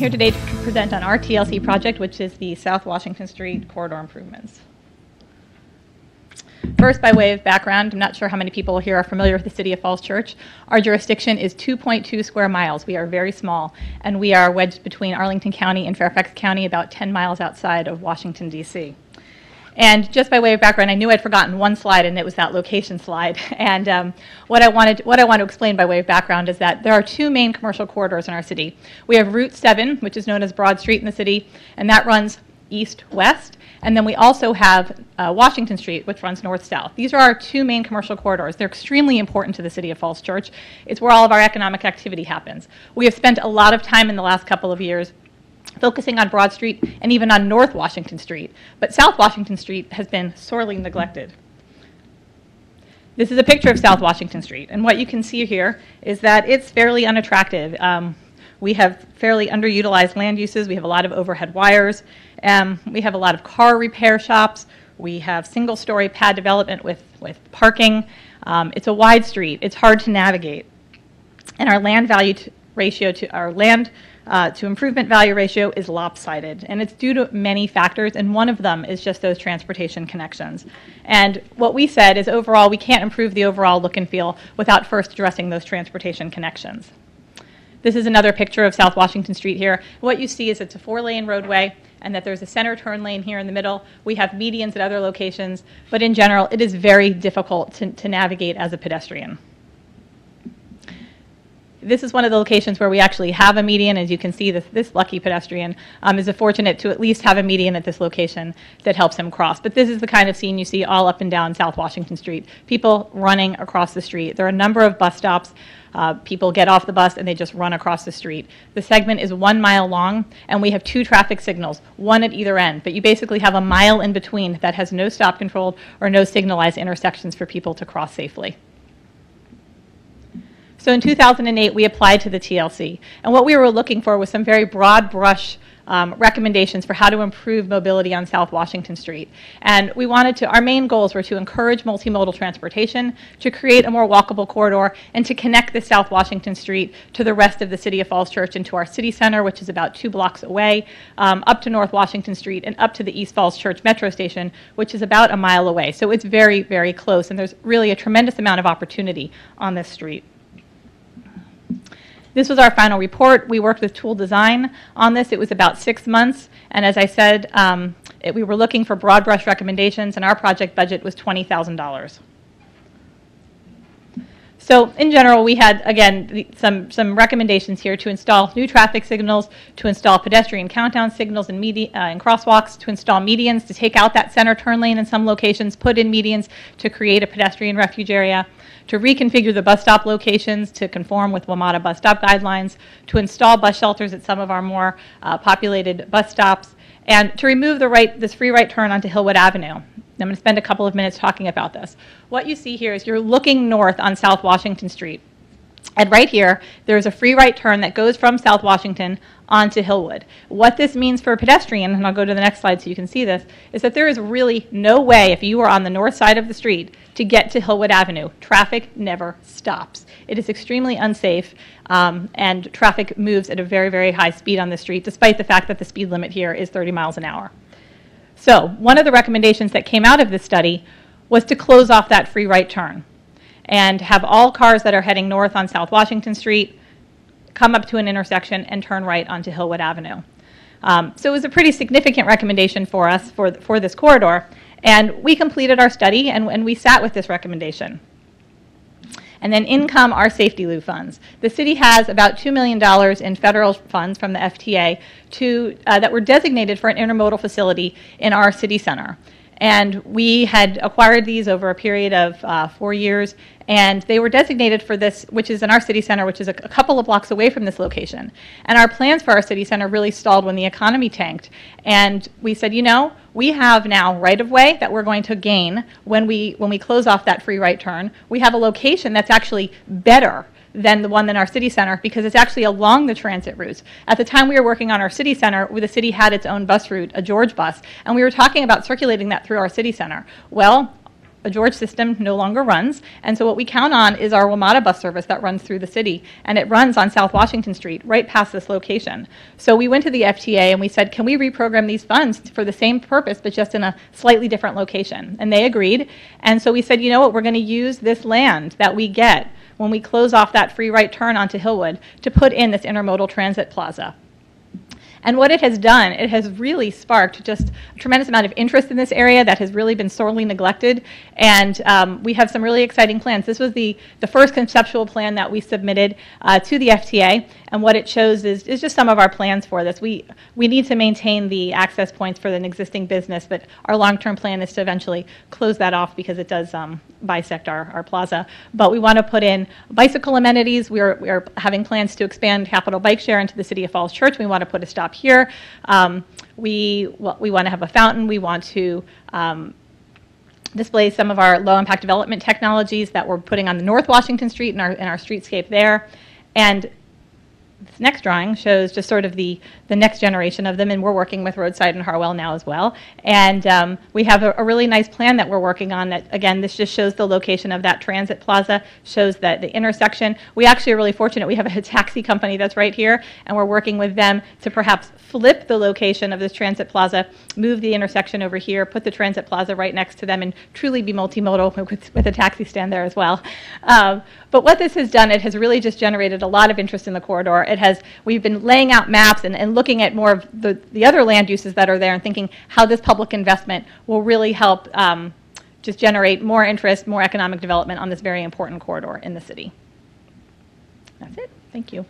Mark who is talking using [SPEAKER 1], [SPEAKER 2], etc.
[SPEAKER 1] here today to present on our TLC project, which is the South Washington Street corridor improvements. First, by way of background, I'm not sure how many people here are familiar with the City of Falls Church. Our jurisdiction is 2.2 square miles. We are very small, and we are wedged between Arlington County and Fairfax County, about 10 miles outside of Washington, D.C. And just by way of background, I knew I'd forgotten one slide, and it was that location slide. And what I want to explain by way of background is that there are two main commercial corridors in our city. We have Route 7, which is known as Broad Street in the city, and that runs east-west. And then we also have Washington Street, which runs north-south. These are our two main commercial corridors. They're extremely important to the City of Falls Church. It's where all of our economic activity happens. We have spent a lot of time in the last couple of years focusing on Broad Street and even on North Washington Street. But South Washington Street has been sorely neglected. This is a picture of South Washington Street. And what you can see here is that it's fairly unattractive. We have fairly underutilized land uses. We have a lot of overhead wires. We have a lot of car repair shops. We have single-story pad development with parking. It's a wide street. It's hard to navigate. And our land value ratio to our land to improvement value ratio is lopsided. And it's due to many factors, and one of them is just those transportation connections. And what we said is overall, we can't improve the overall look and feel without first addressing those transportation connections. This is another picture of South Washington Street here. What you see is it's a 4-lane roadway and that there's a center turn lane here in the middle. We have medians at other locations, but in general, it is very difficult to navigate as a pedestrian. This is one of the locations where we actually have a median. As you can see, this lucky pedestrian is fortunate to at least have a median at this location that helps him cross. But this is the kind of scene you see all up and down South Washington Street. People running across the street. There are a number of bus stops. People get off the bus and they just run across the street. The segment is 1 mile long, and we have 2 traffic signals, one at either end. But you basically have a mile in between that has no stop controlled or no signalized intersections for people to cross safely. So in 2008, we applied to the TLC. And what we were looking for was some very broad brush recommendations for how to improve mobility on South Washington Street. And we wanted our main goals were to encourage multimodal transportation, to create a more walkable corridor, and to connect the South Washington Street to the rest of the City of Falls Church and to our city center, which is about 2 blocks away, up to North Washington Street and up to the East Falls Church Metro Station, which is about a mile away. So it's very, very close, and there's really a tremendous amount of opportunity on this street. This was our final report. We worked with Tool Design on this. It was about 6 months. And as I said, we were looking for broad brush recommendations, and our project budget was $20,000. So in general, we had, again, some recommendations here to install new traffic signals, to install pedestrian countdown signals and crosswalks, to install medians, to take out that center turn lane in some locations, put in medians to create a pedestrian refuge area, to reconfigure the bus stop locations to conform with WMATA bus stop guidelines, to install bus shelters at some of our more populated bus stops, and to remove this free right turn onto Hillwood Avenue. I'm going to spend a couple of minutes talking about this. What you see here is you're looking north on South Washington Street. And right here, there's a free right turn that goes from South Washington onto Hillwood. What this means for a pedestrian, and I'll go to the next slide so you can see this, is that there is really no way, if you are on the north side of the street, to get to Hillwood Avenue. Traffic never stops. It is extremely unsafe, and traffic moves at a very, very high speed on the street, despite the fact that the speed limit here is 30 miles an hour. So one of the recommendations that came out of this study was to close off that free right turn and have all cars that are heading north on South Washington Street come up to an intersection and turn right onto Hillwood Avenue. So it was a pretty significant recommendation for us for this corridor, and we completed our study and we sat with this recommendation. And then in come our safety loop funds. The city has about $2 million in federal funds from the FTA that were designated for an intermodal facility in our city center. And we had acquired these over a period of 4 years, and they were designated for this, which is in our city center, which is a couple of blocks away from this location. And our plans for our city center really stalled when the economy tanked. And we said, you know, we have now right-of-way that we're going to gain when we close off that free right turn. We have a location that's actually better than the one in our city center because it's actually along the transit routes. At the time we were working on our city center, the city had its own bus route, a George bus, and we were talking about circulating that through our city center. Well, a George system no longer runs, and so what we count on is our WMATA bus service that runs through the city, and it runs on South Washington Street, right past this location. So we went to the FTA and we said, can we reprogram these funds for the same purpose, but just in a slightly different location? And they agreed, and so we said, you know what, we're going to use this land that we get when we close off that free right turn onto Hillwood to put in this intermodal transit plaza. And what it has done, it has really sparked just a tremendous amount of interest in this area that has really been sorely neglected. And we have some really exciting plans. This was the first conceptual plan that we submitted to the FTA. And what it shows is just some of our plans for this. We need to maintain the access points for an existing business, but our long-term plan is to eventually close that off because it does bisect our plaza. But we want to put in bicycle amenities. We are having plans to expand Capital Bike Share into the City of Falls Church. We want to put a stop here. We want to have a fountain. We want to display some of our low-impact development technologies that we're putting on the North Washington Street in our streetscape there. And this next drawing shows just sort of the next generation of them, and we're working with Roadside and Harwell now as well. And we have a really nice plan that we're working on that, again, this just shows the location of that transit plaza, shows that the intersection. We actually are really fortunate. We have a taxi company that's right here, and we're working with them to perhaps flip the location of this transit plaza, move the intersection over here, put the transit plaza right next to them, and truly be multimodal with a taxi stand there as well. But what this has done, it has really just generated a lot of interest in the corridor. We've been laying out maps and looking at more of the other land uses that are there and thinking how this public investment will really help just generate more interest, more economic development on this very important corridor in the city. That's it. Thank you.